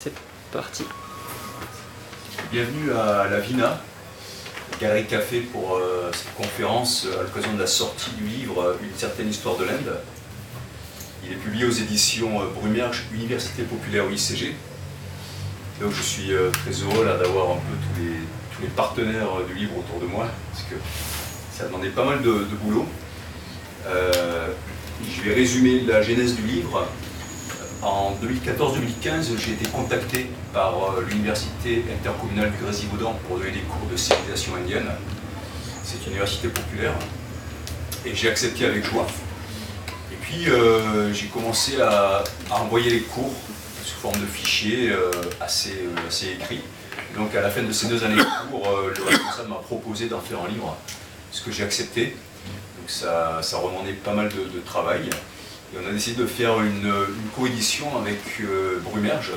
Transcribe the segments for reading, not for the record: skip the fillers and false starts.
C'est parti. Bienvenue à la Vina, Galerie Café pour cette conférence à l'occasion de la sortie du livre Une certaine histoire de l'Inde. Il est publié aux éditions Brumaire, Université populaire UICG. Donc je suis très heureux là d'avoir un peu tous les partenaires du livre autour de moi, parce que ça a demandé pas mal de boulot. Je vais résumer la genèse du livre. En 2014-2015, j'ai été contacté par l'Université intercommunale du Grésivaudan pour donner des cours de civilisation indienne. C'est une université populaire. Et j'ai accepté avec joie. Et puis j'ai commencé à envoyer les cours sous forme de fichiers assez écrits. Donc à la fin de ces 2 années de cours, le responsable m'a proposé d'en faire un livre, ce que j'ai accepté. Donc ça demandait pas mal de travail. Et on a décidé de faire une coédition avec Brumerge,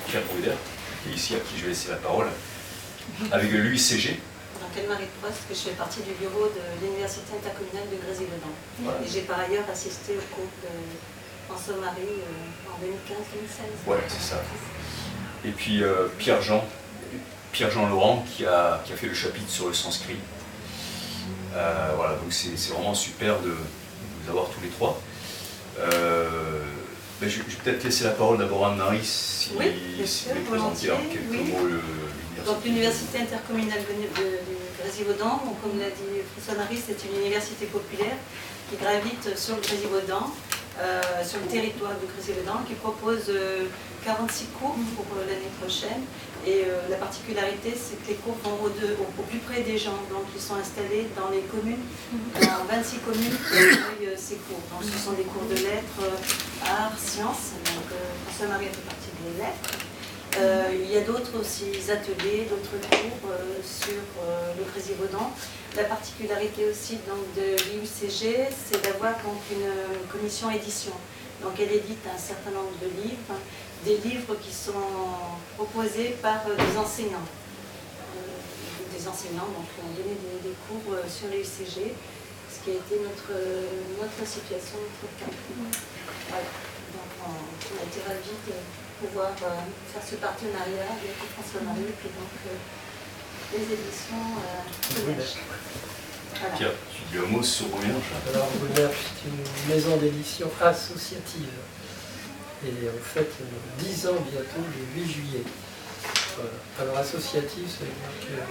Pierre Bruder, qui est ici, à qui je vais laisser la parole, avec l'UICG. Donc Anne-Marie Prost, que je fais partie du bureau de l'Université intercommunale de Grésivaudan. Voilà. Et j'ai par ailleurs assisté au cours de François-Marie en 2015-2016. Ouais, c'est ça. Et puis Pierre-Jean Laurent qui a fait le chapitre sur le sanskrit. Voilà, donc c'est vraiment super de vous avoir tous les trois. Je vais peut-être laisser la parole d'abord à Anne-Marie si vous voulez présenter en quelques mots l'université. Donc l'Université intercommunale de Grésivaudan, comme l'a dit François-Marie, c'est une université populaire qui gravite sur le Grésivaudan, sur le territoire du Grésivaudan, qui propose 46 cours pour l'année prochaine. Et la particularité, c'est que les cours vont au plus près des gens, donc ils sont installés dans les communes, dans 26 communes qui accueillent ces cours. Donc ce sont des cours de lettres, arts, sciences, donc François-Marie fait partie des lettres. Il y a d'autres aussi ateliers, d'autres cours sur le Grésivaudan. La particularité aussi donc, de l'UICG, c'est d'avoir donc une commission édition. Donc elle édite un certain nombre de livres, des livres qui sont proposés par des enseignants. Des enseignants donc, qui ont donné des cours sur l'UICG, ce qui a été notre situation, notre cas. Voilà. Donc on a été ravis de pouvoir faire ce partenariat avec François-Marie et puis donc les éditions Brumerge. Voilà. Pierre, tu dis un mot sur Brumerge. Alors Brumerge, c'est une maison d'édition associative. Et on fête 10 ans bientôt, le 8 juillet. Voilà. Alors associative, ça veut dire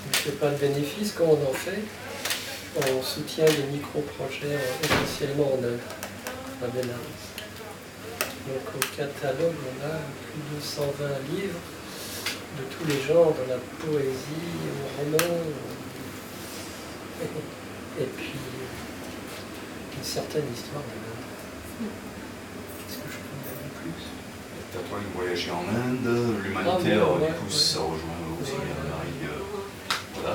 qu'on ne fait pas de bénéfices. Quand on en fait, on soutient des micro-projets essentiellement en Inde, à Benares. Donc au catalogue, on a plus de 120 livres de tous les genres, de la poésie, au roman, et puis une certaine histoire de l'Inde. Qu'est-ce que je peux dire de plus? T'as toi voyagé en Inde, l'humanitaire, du coup ça rejoint aussi Marie. Voilà.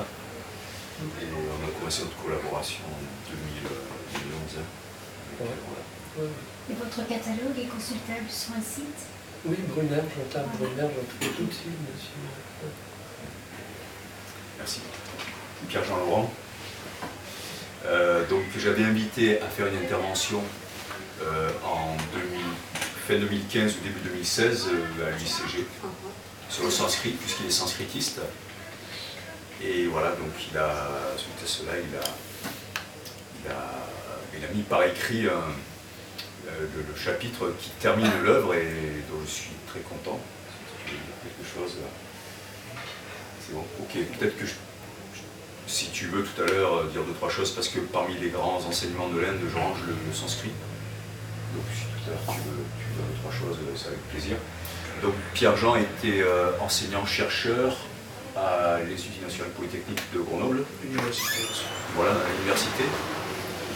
Et on a commencé notre collaboration en 2011. Ouais. Et votre catalogue est consultable sur un site? Oui, Brumerge, on tape Brumerge, on trouve tout de suite, monsieur. Merci. Pierre-Jean Laurent. Donc j'avais invité à faire une intervention en fin 2015 ou début 2016 à l'UICG sur le sanskrit, puisqu'il est sanskritiste. Et voilà, donc suite à cela, il a mis par écrit le chapitre qui termine l'œuvre et dont je suis très content. Si tu veux dire quelque chose, c'est bon. Ok, peut-être que si tu veux tout à l'heure dire 2-3 choses, parce que parmi les grands enseignements de l'Inde, je range le sanskrit. Donc si tout à l'heure tu veux dire 2-3 choses, c'est avec plaisir. Donc Pierre-Jean était enseignant-chercheur à l'Institut national polytechnique de Grenoble. Voilà, à l'université.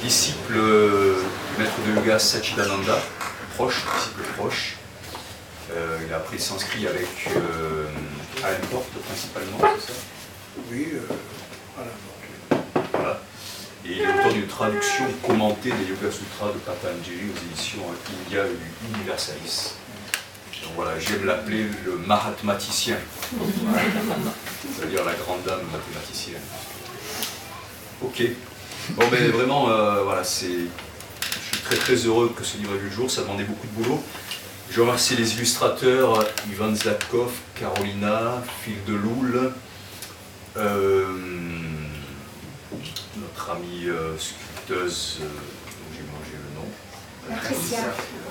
Disciple du maître de yoga Satchidananda, disciple proche. Il a appris le sanskrit avec Alain Porte principalement, c'est ça? Oui, voilà. Et il est auteur d'une traduction commentée des Yoga Sutras de Patanjali aux éditions India Universalis. Donc voilà, j'aime l'appeler le mahatmaticien. Voilà. Ça veut dire la grande dame mathématicienne. Ok. Bon ben vraiment, voilà, je suis très très heureux que ce livre ait vu le jour, ça demandait beaucoup de boulot. Je remercie les illustrateurs Ivan Zlatkov, Carolina, Phil Deloul, notre amie sculpteuse, dont j'ai mangé le nom. Patricia.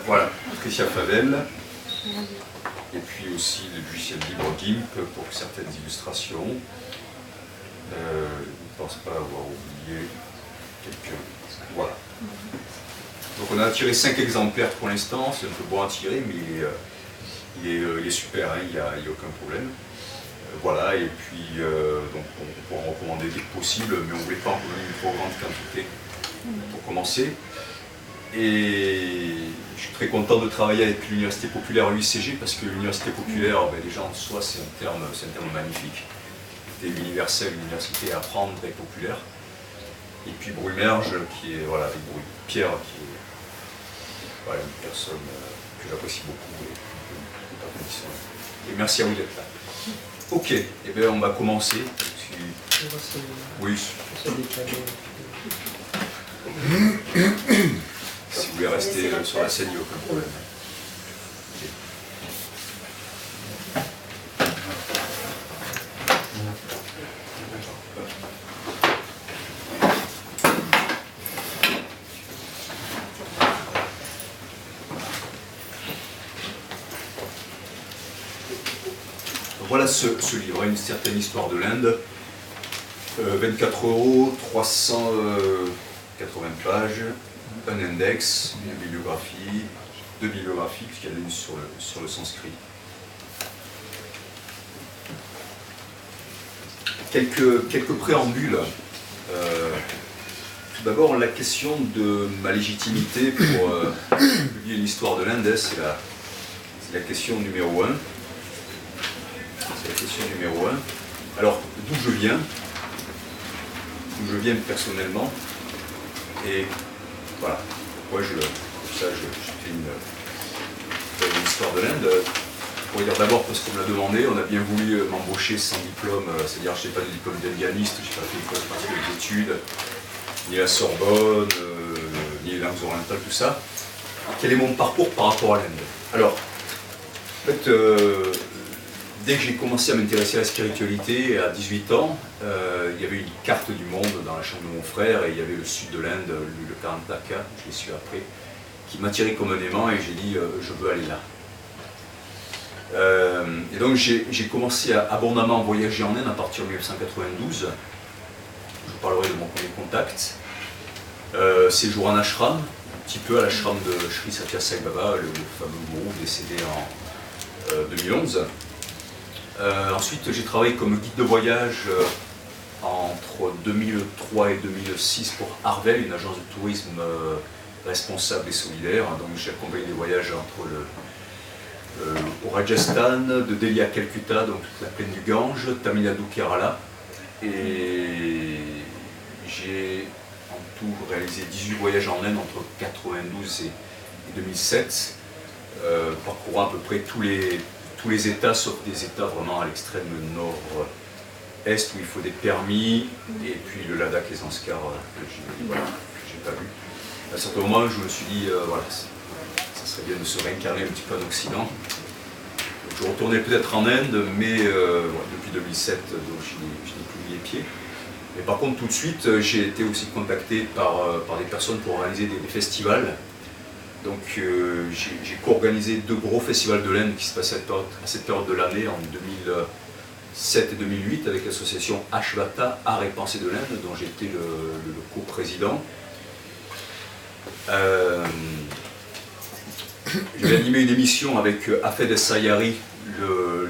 Voilà, Patricia Favel. Et puis aussi le logiciel libre GIMP pour certaines illustrations. Je ne pense pas avoir oublié quelques. Voilà. Donc on a tiré 5 exemplaires pour l'instant, c'est un peu bon à tirer, mais il est super, hein, il n'y a aucun problème. Voilà, et puis donc on pourra en recommander dès que possible, mais on ne voulait pas en commander une trop grande quantité pour commencer. Et je suis très content de travailler avec l'Université populaire UICG parce que l'Université populaire, déjà en soi, c'est un terme magnifique. C'est universel, l'université à apprendre et populaire. Et puis Brumerge, qui est, voilà, avec Pierre, qui est voilà, une personne que j'apprécie beaucoup et merci à vous d'être là. Ok, et bien on va commencer. Oui. Si vous voulez rester sur la scène, il n'y a aucun problème. Voilà ce livre, Une certaine histoire de l'Inde. 24 €, 380 pages, un index, une bibliographie, 2 bibliographies, puisqu'il y en a une sur le sanskrit. Quelques préambules. Tout d'abord, la question de ma légitimité pour publier une histoire de l'Inde, c'est la question numéro 1. C'est la question numéro 1. Alors, d'où je viens personnellement, et voilà, pourquoi je fais une histoire de l'Inde. Pour dire d'abord parce qu'on me l'a demandé, on a bien voulu m'embaucher sans diplôme, c'est-à-dire je n'ai pas de diplôme d'indianiste, je n'ai pas fait une particulière d'études, ni la Sorbonne, ni les langues orientales, tout ça. Quel est mon parcours par rapport à l'Inde? Alors, en fait, dès que j'ai commencé à m'intéresser à la spiritualité, à 18 ans, il y avait une carte du monde dans la chambre de mon frère et il y avait le sud de l'Inde, le Karnataka, je l'ai su après, qui m'attirait comme un aimant et j'ai dit je veux aller là. Et donc j'ai commencé à abondamment voyager en Inde à partir de 1992. Je vous parlerai de mon premier contact. Séjour en ashram, un petit peu à l'ashram de Sri Sathya Sai Baba, le fameux gourou décédé en 2011. Ensuite, j'ai travaillé comme guide de voyage entre 2003 et 2006 pour Arvel, une agence de tourisme responsable et solidaire. Donc j'ai accompagné des voyages entre au Rajasthan, de Delhi à Calcutta, donc toute la plaine du Gange, Tamil Nadu, Kerala. Et j'ai en tout réalisé 18 voyages en Inde entre 1992 et 2007, parcourant à peu près tous les États, sauf des États vraiment à l'extrême nord-est où il faut des permis, et puis le Ladakh et Zanskar que j'ai pas vu. À un certain moment, je me suis dit, voilà, ça serait bien de se réincarner un petit peu en Occident. Donc, je retournais peut-être en Inde, mais depuis 2007, donc, je n'ai plus mis les pieds. Mais par contre, tout de suite, j'ai été aussi contacté par des personnes pour organiser des festivals. Donc j'ai co-organisé 2 gros festivals de l'Inde qui se passaient à cette période de l'année, en 2007 et 2008, avec l'association Ashvata, Art et Pensée de l'Inde, dont j'étais le co-président. J'ai animé une émission avec Hafed Sayari, le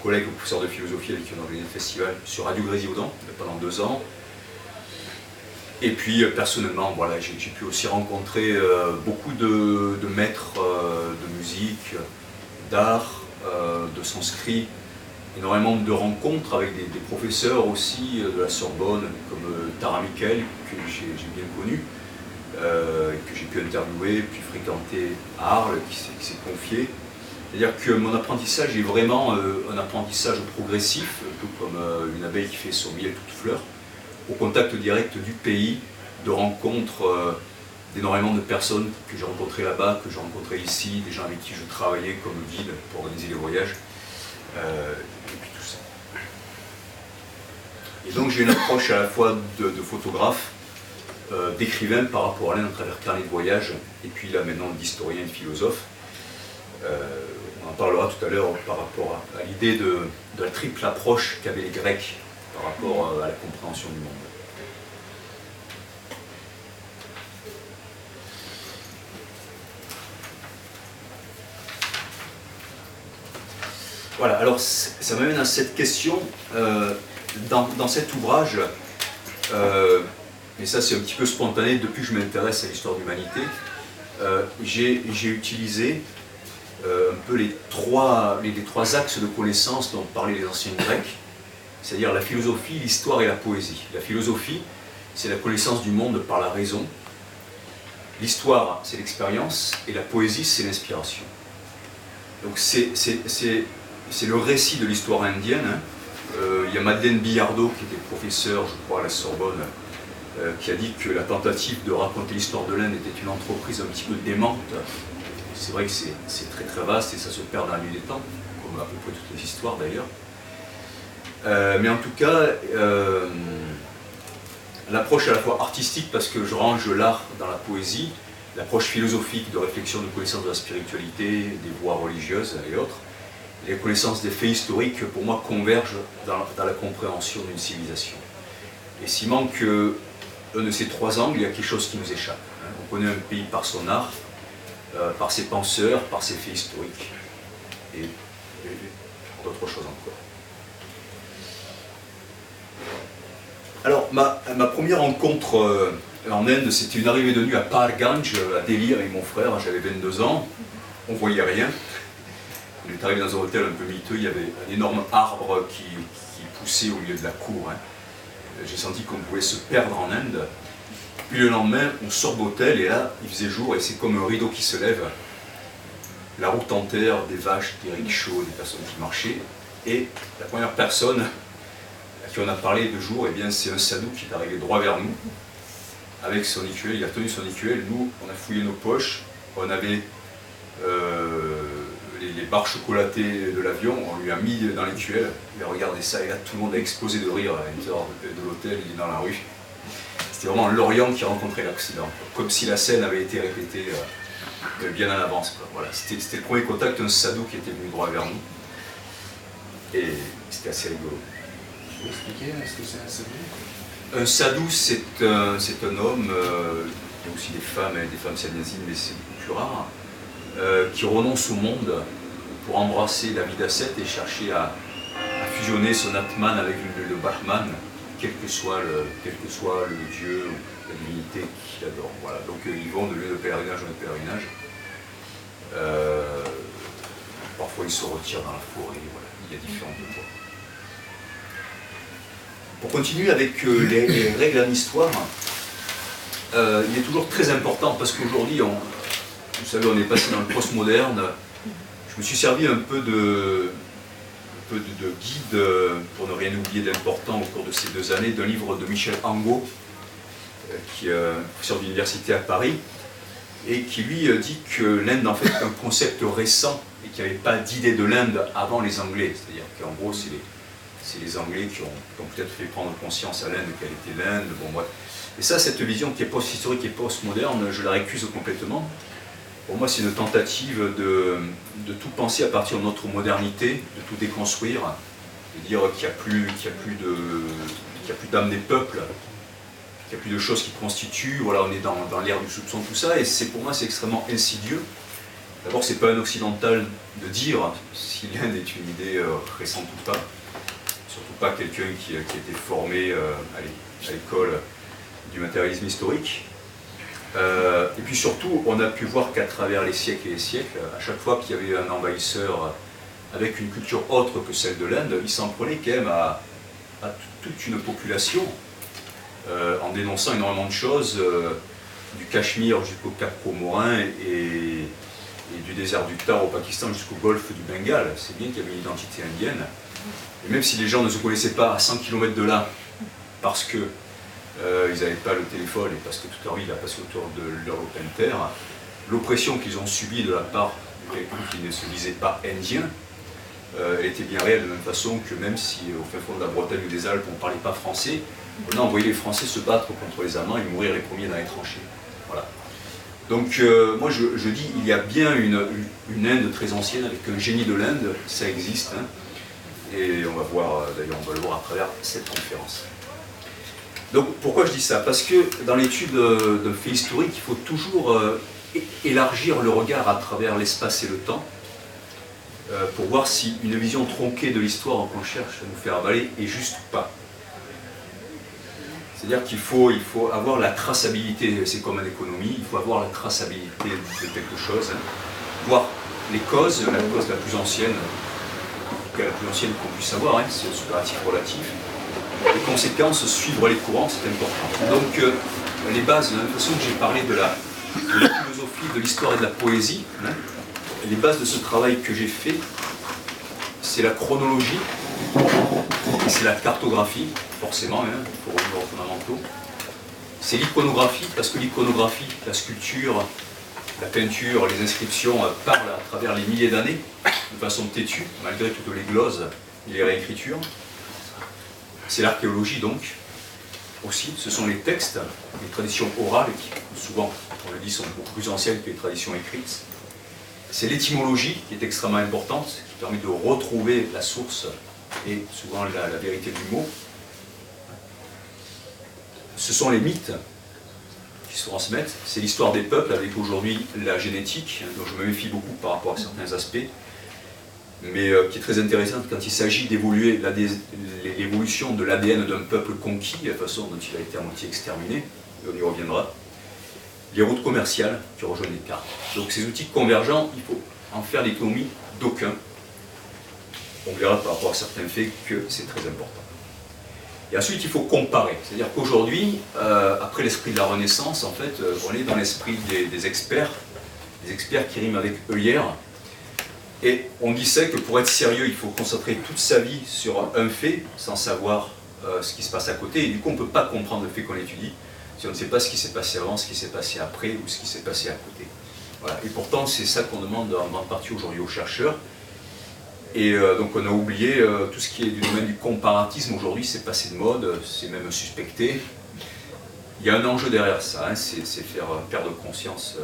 collègue professeur de philosophie avec qui on a organisé le festival, sur Radio Grésivaudan pendant 2 ans. Et puis personnellement, voilà, j'ai pu aussi rencontrer beaucoup de maîtres de musique, d'art, de sanskrit, énormément de rencontres avec des professeurs aussi de la Sorbonne, comme Tara Michael, que j'ai bien connu, que j'ai pu interviewer, puis fréquenter à Arles, qui s'est confié. C'est-à-dire que mon apprentissage est vraiment un apprentissage progressif, un peu comme une abeille qui fait son miel toute fleur, au contact direct du pays, de rencontres d'énormément de personnes que j'ai rencontrées là-bas, que j'ai rencontrées ici, des gens avec qui je travaillais comme guide pour organiser les voyages, et puis tout ça. Et donc j'ai une approche à la fois de photographe, d'écrivain par rapport à l'Inde à travers carnet de voyage, et puis là maintenant d'historien et de philosophe. On en parlera tout à l'heure par rapport à l'idée de la triple approche qu'avaient les Grecs par rapport à la compréhension du monde. Voilà, alors ça m'amène à cette question. Dans cet ouvrage, et ça c'est un petit peu spontané depuis que je m'intéresse à l'histoire de l'humanité, j'ai utilisé un peu les trois axes de connaissances dont parlaient les anciens Grecs, c'est-à-dire la philosophie, l'histoire et la poésie. La philosophie, c'est la connaissance du monde par la raison, l'histoire, c'est l'expérience, et la poésie, c'est l'inspiration. Donc c'est le récit de l'histoire indienne. Hein. Il y a Madeleine Billardot, qui était professeure, je crois, à la Sorbonne, qui a dit que la tentative de raconter l'histoire de l'Inde était une entreprise un petit peu démente. C'est vrai que c'est très très vaste et ça se perd dans la nuit des temps, comme à peu près toutes les histoires d'ailleurs. Mais en tout cas, l'approche à la fois artistique, parce que je range l'art dans la poésie, l'approche philosophique de réflexion, de connaissance de la spiritualité, des voies religieuses et autres, les connaissances des faits historiques, pour moi, convergent dans la compréhension d'une civilisation. Et s'il manque un de ces trois angles, il y a quelque chose qui nous échappe. Hein. On connaît un pays par son art, par ses penseurs, par ses faits historiques, et d'autres choses encore. Alors, ma première rencontre en Inde, c'était une arrivée de nuit à Paharganj, à Delhi, avec mon frère. J'avais 22 ans, on ne voyait rien. On est arrivé dans un hôtel un peu miteux, il y avait un énorme arbre qui poussait au milieu de la cour. Hein. J'ai senti qu'on pouvait se perdre en Inde. Puis le lendemain, on sort de l'hôtel et là, il faisait jour et c'est comme un rideau qui se lève. La route en terre, des vaches, des rickshaws, des personnes qui marchaient. Et la première personne à qui on a parlé de jour, eh bien, c'est un sadhu qui est arrivé droit vers nous, avec son rituel. Il a tenu son rituel. Nous, on a fouillé nos poches. On avait les barres chocolatées de l'avion, on lui a mis dans les tuiles. Il a regardé ça et là, tout le monde a explosé de rire à l'intérieur de l'hôtel, il est dans la rue. C'était vraiment l'Orient qui a rencontré l'Occident, comme si la scène avait été répétée bien en avance. Quoi. Voilà, c'était le premier contact d'un sadhu qui était venu droit vers nous. Et c'était assez rigolo. Vous pouvez expliquer ce que c'est un sadhu? Un sadhu, c'est un homme, il y a aussi des femmes sannyasines, mais c'est beaucoup plus rare, qui renonce au monde pour embrasser la vie d'ascète et chercher à fusionner son Atman avec le Brahman, quel que soit le dieu ou la divinité qu'il adore. Voilà. Donc ils vont de lieu de pèlerinage en pèlerinage. Parfois ils se retirent dans la forêt, voilà. Il y a différentes voies. Pour continuer avec les règles en histoire, il est toujours très important parce qu'aujourd'hui, vous savez, on est passé dans le postmoderne. Je me suis servi un peu de guide, pour ne rien oublier d'important au cours de ces 2 années, d'un livre de Michel Angot, qui est professeur d'université à Paris, et qui lui dit que l'Inde en fait est un concept récent et qu'il n'y avait pas d'idée de l'Inde avant les Anglais. C'est-à-dire qu'en gros, c'est les Anglais qui ont peut-être fait prendre conscience à l'Inde quelle était l'Inde. Bon, bref. Et ça, cette vision qui est post-historique et post-moderne, je la récuse complètement. Pour moi, c'est une tentative de tout penser à partir de notre modernité, de tout déconstruire, de dire qu'il n'y a plus d'âme des peuples, qu'il n'y a plus de choses qui constituent. Voilà, on est dans l'ère du soupçon, tout ça, et pour moi, c'est extrêmement insidieux. D'abord, c'est pas un occidental de dire si l'Inde est une idée récente ou pas. Surtout pas quelqu'un qui a été formé à l'école du matérialisme historique. Et puis surtout, on a pu voir qu'à travers les siècles et les siècles, à chaque fois qu'il y avait un envahisseur avec une culture autre que celle de l'Inde, il s'en prenait quand même à toute une population, en dénonçant énormément de choses, du Cachemire jusqu'au Cap Comorin et du désert du Thar au Pakistan jusqu'au golfe du Bengale. C'est bien qu'il y avait une identité indienne. Et même si les gens ne se connaissaient pas à 100 km de là, parce que ils n'avaient pas le téléphone, et parce que toute leur vie, il a passé autour de leur open terre. L'oppression qu'ils ont subie de la part de quelqu'un qui ne se disait pas indien, elle était bien réelle de la même façon que même si au fin fond de la Bretagne ou des Alpes on ne parlait pas français, on envoyait les Français se battre contre les Allemands et mourir les premiers dans les tranchées. Voilà. Donc moi je dis, il y a bien une Inde très ancienne avec un génie de l'Inde, ça existe, hein, et on va voir, d'ailleurs on va le voir à travers cette conférence. Donc pourquoi je dis ça? Parce que dans l'étude de faits historiques, il faut toujours élargir le regard à travers l'espace et le temps, pour voir si une vision tronquée de l'histoire qu'on cherche à nous faire avaler est juste ou pas. C'est-à-dire qu'il faut avoir la traçabilité, c'est comme en économie, il faut avoir la traçabilité de quelque chose, hein. Voir les causes, la cause la plus ancienne, la plus ancienne qu'on puisse avoir, hein, c'est le superlatif relatif. Les conséquences, suivre les courants, c'est important. Donc les bases, de la même façon que j'ai parlé de la philosophie, de l'histoire et de la poésie, hein, les bases de ce travail que j'ai fait, c'est la chronologie, et c'est la cartographie, forcément, hein, pour revenir aux fondamentaux. C'est l'iconographie, parce que l'iconographie, la sculpture, la peinture, les inscriptions parlent à travers les milliers d'années, de façon têtue, malgré toutes les gloses et les réécritures. C'est l'archéologie donc, aussi, ce sont les textes, les traditions orales, qui souvent, on le dit, sont beaucoup plus anciennes que les traditions écrites. C'est l'étymologie qui est extrêmement importante, qui permet de retrouver la source et souvent la vérité du mot. Ce sont les mythes qui se transmettent, c'est l'histoire des peuples avec aujourd'hui la génétique, dont je me méfie beaucoup par rapport à certains aspects, mais qui est très intéressante quand il s'agit d'évoluer l'évolution de l'ADN d'un peuple conquis, la façon dont il a été à moitié exterminé, et on y reviendra. Les routes commerciales qui rejoignent les cartes. Donc ces outils convergents, il faut en faire l'économie d'aucun. On verra par rapport à certains faits que c'est très important. Et ensuite, il faut comparer. C'est-à-dire qu'aujourd'hui, après l'esprit de la Renaissance, en fait, on est dans l'esprit des experts qui riment avec œillère. Et on disait que pour être sérieux, il faut concentrer toute sa vie sur un fait, sans savoir ce qui se passe à côté. Et du coup, on ne peut pas comprendre le fait qu'on étudie si on ne sait pas ce qui s'est passé avant, ce qui s'est passé après ou ce qui s'est passé à côté. Voilà. Et pourtant, c'est ça qu'on demande en grande partie aujourd'hui aux chercheurs. Et donc on a oublié tout ce qui est du domaine du comparatisme. Aujourd'hui, c'est passé de mode, c'est même suspecté. Il y a un enjeu derrière ça, hein, c'est faire perdre conscience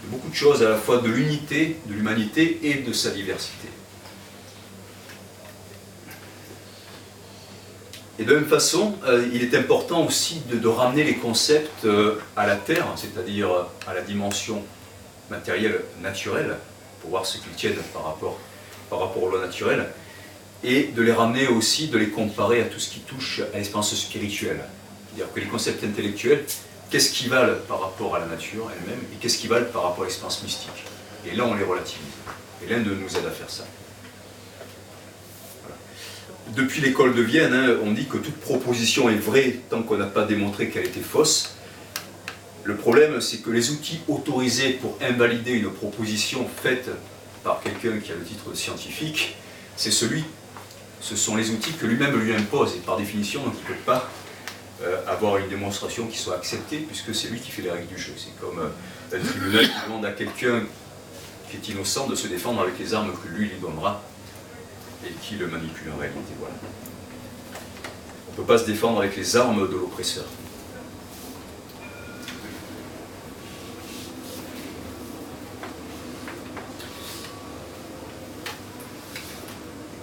de beaucoup de choses, à la fois de l'unité, de l'humanité et de sa diversité. Et de la même façon, il est important aussi de ramener les concepts à la Terre, c'est-à-dire à la dimension matérielle, naturelle, pour voir ce qu'ils tiennent par rapport au loi naturelle, et de les ramener aussi, de les comparer à tout ce qui touche à l'expérience spirituelle. C'est-à-dire que les concepts intellectuels, qu'est-ce qu'ils valent par rapport à la nature elle-même, et qu'est-ce qu'ils valent par rapport à l'expérience mystique. Et là, on les relativise. Et l'Inde nous aide à faire ça. Depuis l'école de Vienne, hein, on dit que toute proposition est vraie tant qu'on n'a pas démontré qu'elle était fausse. Le problème, c'est que les outils autorisés pour invalider une proposition faite par quelqu'un qui a le titre de scientifique, ce sont les outils que lui-même lui impose, et par définition, donc il ne peut pas avoir une démonstration qui soit acceptée, puisque c'est lui qui fait les règles du jeu. C'est comme un tribunal qui demande à quelqu'un qui est innocent de se défendre avec les armes que lui donnera, et qui le manipule en réalité. Voilà. On ne peut pas se défendre avec les armes de l'oppresseur.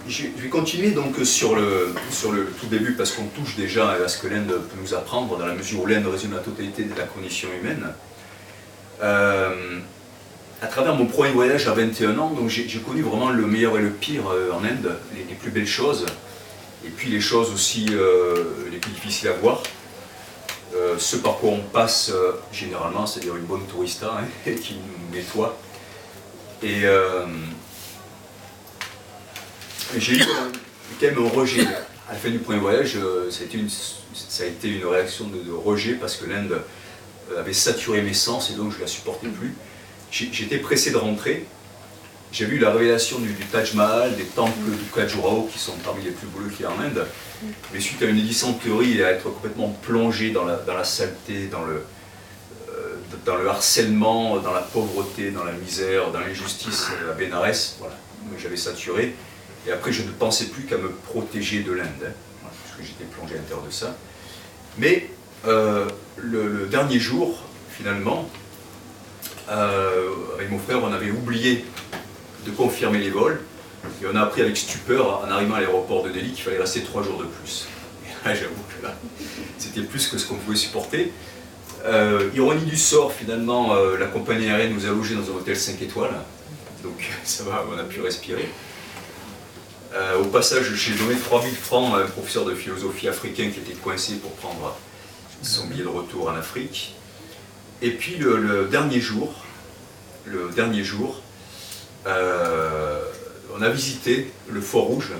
Je vais continuer donc sur le tout début, parce qu'on touche déjà à ce que l'Inde peut nous apprendre, dans la mesure où l'Inde résume la totalité de la condition humaine. À travers mon premier voyage à 21 ans, donc j'ai connu vraiment le meilleur et le pire en Inde, les plus belles choses, et puis les choses aussi les plus difficiles à voir. Ce par quoi on passe généralement, c'est-à-dire une bonne tourista, hein, qui nous nettoie. Et j'ai eu quand même un rejet. À la fin du premier voyage, ça a été une réaction de rejet, parce que l'Inde avait saturé mes sens, et donc je ne la supportais plus. J'étais pressé de rentrer. j'ai vu la révélation du Taj Mahal, des temples du Khajuraho qui sont parmi les plus bleus qu'il y a en Inde. Mais suite à une dysenterie et à être complètement plongé dans la saleté, dans le harcèlement, dans la pauvreté, dans la misère, dans l'injustice à Bénarès, voilà, j'avais saturé. Et après, je ne pensais plus qu'à me protéger de l'Inde, hein, voilà, puisque j'étais plongé à l'intérieur de ça. Mais le dernier jour, finalement, avec mon frère, on avait oublié de confirmer les vols. Et on a appris avec stupeur, en arrivant à l'aéroport de Delhi, qu'il fallait rester 3 jours de plus. Et là, j'avoue que là, c'était plus que ce qu'on pouvait supporter. Ironie du sort, finalement, la compagnie aérienne nous a logés dans un hôtel 5 étoiles. Donc ça va, on a pu respirer. Au passage, j'ai donné 3000 francs à un professeur de philosophie africain qui était coincé pour prendre son billet de retour en Afrique. Et puis le dernier jour, on a visité le Fort Rouge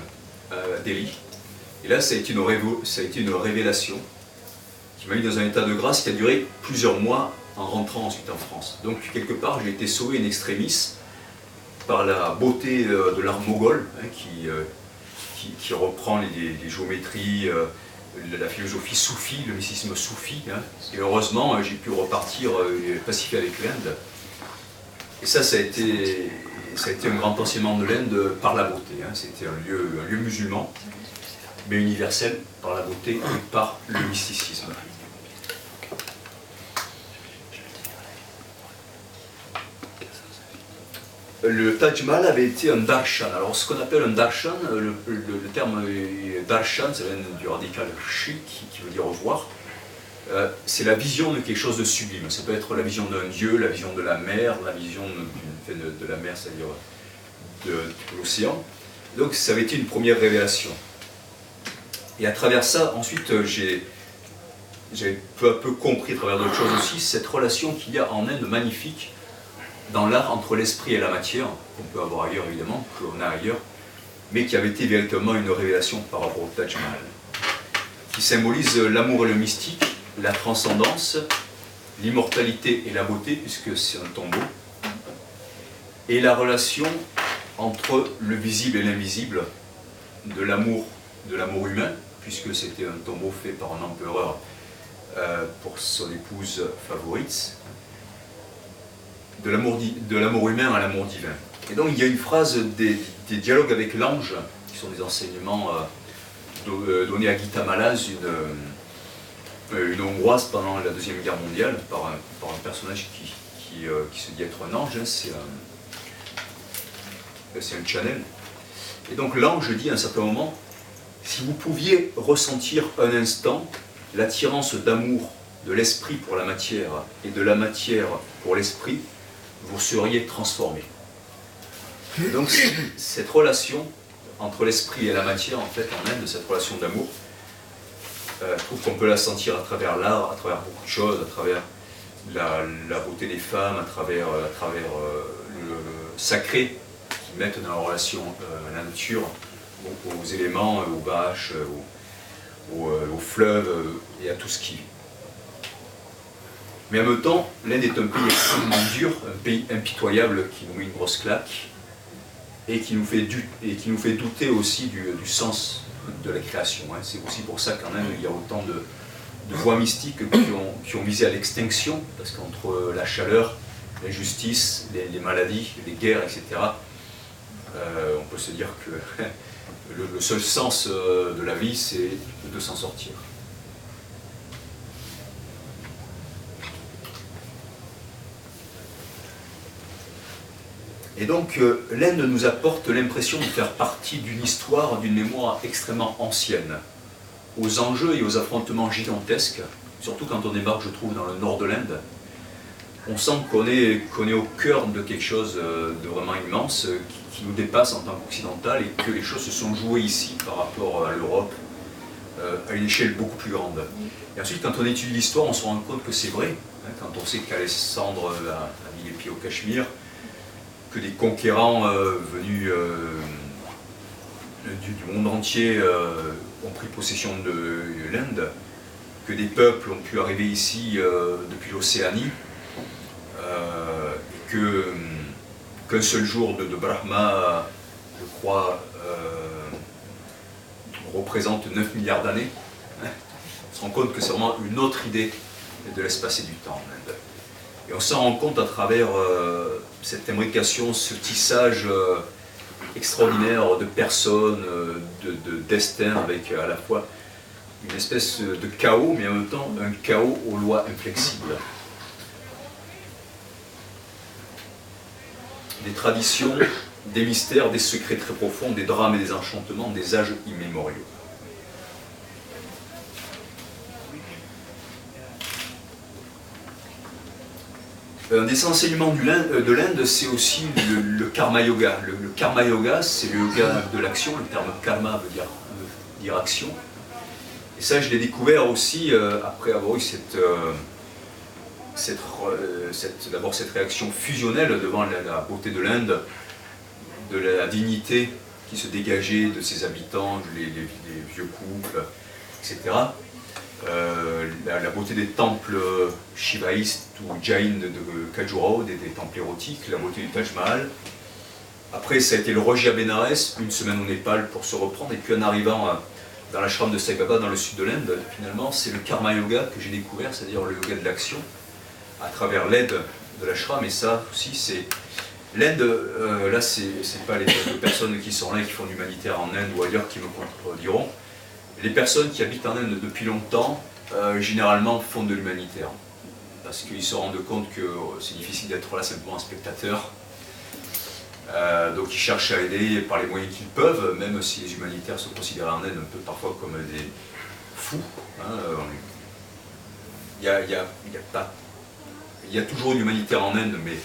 à Delhi. Et là, ça a été une révélation qui m'a mis dans un état de grâce qui a duré plusieurs mois en rentrant ensuite en France. Donc, quelque part, j'ai été sauvé in extremis par la beauté de l'art moghol, hein, qui reprend les géométries, la philosophie soufie, le mysticisme soufi. Hein. Et heureusement, j'ai pu repartir pacifié avec l'Inde. Et ça a été un grand enseignement de l'Inde par la beauté. Hein. C'était un lieu musulman, mais universel par la beauté et par le mysticisme. Le Taj Mahal avait été un darshan. Alors ce qu'on appelle un darshan, le terme darshan, ça vient du radical shi, qui veut dire voir. C'est la vision de quelque chose de sublime. Ça peut être la vision d'un dieu, la vision de la mer, la vision de la mer, c'est-à-dire de l'océan. Donc ça avait été une première révélation. Et à travers ça, ensuite, j'ai peu à peu compris à travers d'autres choses aussi cette relation qu'il y a en Inde magnifique dans l'art entre l'esprit et la matière, qu'on peut avoir ailleurs évidemment, qu'on a ailleurs, mais qui avait été véritablement une révélation par rapport au Taj Mahal, qui symbolise l'amour et le mystique, la transcendance, l'immortalité et la beauté, puisque c'est un tombeau, et la relation entre le visible et l'invisible, de l'amour humain, puisque c'était un tombeau fait par un empereur pour son épouse favorite, de l'amour humain à l'amour divin. Et donc il y a une phrase des dialogues avec l'ange, qui sont des enseignements donnés à Gita Malaz, une Hongroise pendant la Deuxième Guerre mondiale, par un personnage qui se dit être un ange, hein, c'est un channel. Et donc l'ange dit à un certain moment, si vous pouviez ressentir un instant l'attirance d'amour de l'esprit pour la matière et de la matière pour l'esprit, vous seriez transformé. Et donc cette relation entre l'esprit et la matière, en fait, en Inde, cette relation d'amour, je trouve qu'on peut la sentir à travers l'art, à travers beaucoup de choses, à travers la beauté des femmes, à travers le sacré qu'ils mettent dans la relation à la nature, aux éléments, aux bâches, aux fleuves et à tout ce qui vit. Mais en même temps, l'Inde est un pays extrêmement dur, un pays impitoyable qui nous met une grosse claque et qui nous fait douter aussi du sens de la création. C'est aussi pour ça qu'en Inde, il y a autant de voies mystiques qui ont visé à l'extinction, parce qu'entre la chaleur, l'injustice, les maladies, les guerres, etc., on peut se dire que le seul sens de la vie, c'est de s'en sortir. Et donc, l'Inde nous apporte l'impression de faire partie d'une histoire, d'une mémoire extrêmement ancienne, aux enjeux et aux affrontements gigantesques, surtout quand on débarque, je trouve, dans le nord de l'Inde. On sent qu'on est au cœur de quelque chose de vraiment immense, qui nous dépasse en tant qu'occidental, et que les choses se sont jouées ici par rapport à l'Europe, à une échelle beaucoup plus grande. Et ensuite, quand on étudie l'histoire, on se rend compte que c'est vrai, hein, quand on sait qu'Alexandre a mis les pieds au Cachemire, que des conquérants venus du monde entier ont pris possession de l'Inde, que des peuples ont pu arriver ici depuis l'Océanie, et que qu'un seul jour de Brahma, je crois, représente 9 milliards d'années. On se rend compte que c'est vraiment une autre idée de l'espace et du temps en Inde. Et on s'en rend compte à travers cette imbrication, ce tissage extraordinaire de personnes, de destin, avec à la fois une espèce de chaos, mais en même temps un chaos aux lois inflexibles. Des traditions, des mystères, des secrets très profonds, des drames et des enchantements des âges immémoriaux. Un des enseignements de l'Inde, c'est aussi le karma yoga. Le karma yoga, c'est le yoga de l'action. Le terme karma veut dire action. Et ça, je l'ai découvert aussi après avoir eu d'abord cette réaction fusionnelle devant la beauté de l'Inde, de la dignité qui se dégageait de ses habitants, les vieux couples, etc. La beauté des temples shivaïstes ou jain de Khajuraho, des temples érotiques, la beauté du Taj Mahal. Après, ça a été le Roji à Benares, une semaine au Népal pour se reprendre, et puis en arrivant dans l'ashram de Sai Baba dans le sud de l'Inde, finalement, c'est le karma yoga que j'ai découvert, c'est-à-dire le yoga de l'action, à travers l'aide de l'ashram, et ça aussi, c'est... L'Inde, là, c'est pas les personnes qui sont là et qui font de l'humanitaire en Inde ou ailleurs qui me contrediront. Les personnes qui habitent en Inde depuis longtemps, généralement, font de l'humanitaire. Parce qu'ils se rendent compte que c'est difficile d'être là simplement un spectateur. Donc ils cherchent à aider par les moyens qu'ils peuvent, même si les humanitaires sont considérés en Inde un peu parfois comme des fous. Il y a toujours une humanitaire en Inde, mais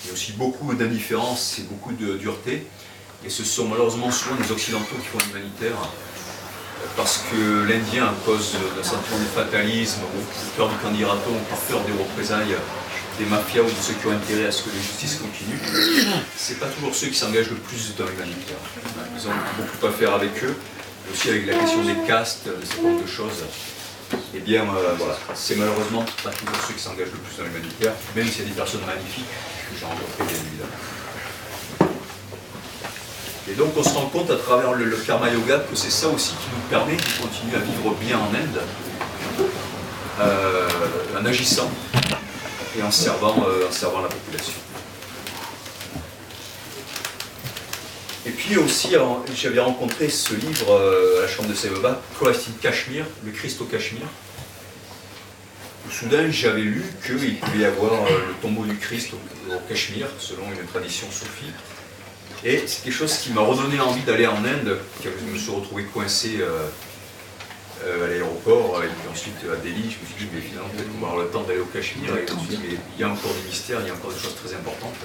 il y a aussi beaucoup d'indifférence et beaucoup de dureté. Et ce sont malheureusement souvent les Occidentaux qui font l'humanitaire. Parce que l'Indien, à cause d'un sentiment de fatalisme, ou de peur du candidato, ou par peur des représailles des mafias ou de ceux qui ont intérêt à ce que la justice continue, c'est pas toujours ceux qui s'engagent le plus dans l'humanitaire. Ils ont beaucoup à faire avec eux, mais aussi avec la question des castes, de ce genre de choses. Eh bien, voilà, c'est malheureusement pas toujours ceux qui s'engagent le plus dans l'humanitaire, même s'il y a des personnes magnifiques que j'ai rencontrées, bien évidemment. Et donc on se rend compte à travers le karma yoga que c'est ça aussi qui nous permet de continuer à vivre bien en Inde, en agissant et en servant la population. Et puis aussi, j'avais rencontré ce livre à la chambre de Sai Baba, Christ in Kashmir, le Christ au Cachemire, où soudain j'avais lu qu'il pouvait y avoir le tombeau du Christ au Cachemire, selon une tradition soufie. Et c'est quelque chose qui m'a redonné envie d'aller en Inde, car je me suis retrouvé coincé à l'aéroport, et puis ensuite à Delhi. Je me suis dit, mais finalement, peut-être qu'on va avoir le temps d'aller au Cachemire. Et je me suis dit, mais il y a encore des mystères, il y a encore des choses très importantes.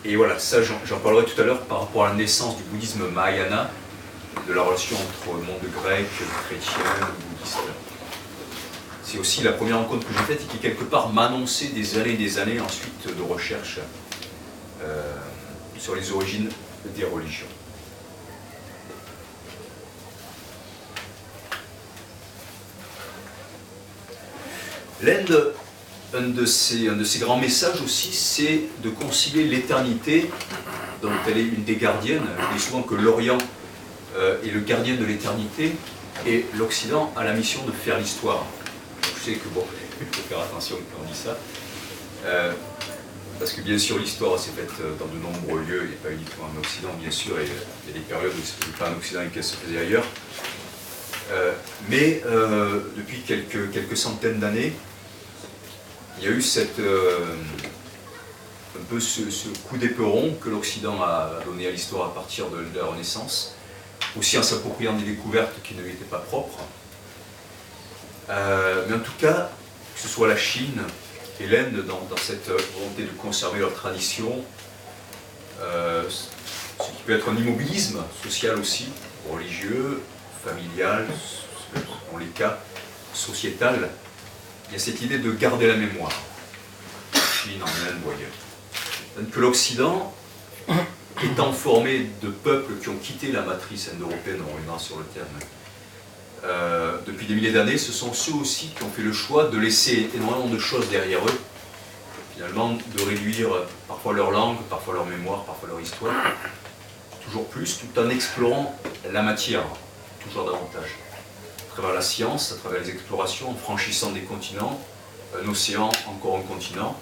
Et voilà, ça j'en parlerai tout à l'heure par rapport à la naissance du bouddhisme Mahayana, de la relation entre le monde grec, chrétien et bouddhiste. C'est aussi la première rencontre que j'ai faite et qui quelque part m'a annoncé des années ensuite de recherche sur les origines des religions. L'Inde, un de ses grands messages aussi, c'est de concilier l'éternité, dont elle est une des gardiennes. Je dis souvent que l'Orient est le gardien de l'éternité, et l'Occident a la mission de faire l'histoire. Je sais que bon, il faut faire attention quand on dit ça. Parce que bien sûr l'histoire s'est faite dans de nombreux lieux, et pas uniquement en Occident bien sûr, et il y a des périodes où ce n'était pas en Occident et qu'elle se faisait ailleurs. Mais depuis quelques centaines d'années, il y a eu un peu ce coup d'éperon que l'Occident a donné à l'histoire à partir de la Renaissance, aussi en s'appropriant des découvertes qui ne lui étaient pas propres. Mais en tout cas, que ce soit la Chine et l'Inde dans cette volonté de conserver leur tradition, ce qui peut être un immobilisme social aussi, religieux, familial, dans les cas sociétal, il y a cette idée de garder la mémoire, en Chine, en Inde ou ailleurs. Que l'Occident, étant formé de peuples qui ont quitté la matrice indo-européenne, on reviendra sur le terme, depuis des milliers d'années, ce sont ceux aussi qui ont fait le choix de laisser énormément de choses derrière eux, finalement, de réduire parfois leur langue, parfois leur mémoire, parfois leur histoire, toujours plus, tout en explorant la matière, toujours davantage. À travers la science, à travers les explorations, en franchissant des continents, un océan, encore un continent,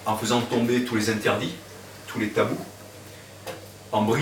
en faisant tomber tous les interdits, tous les tabous, en brisant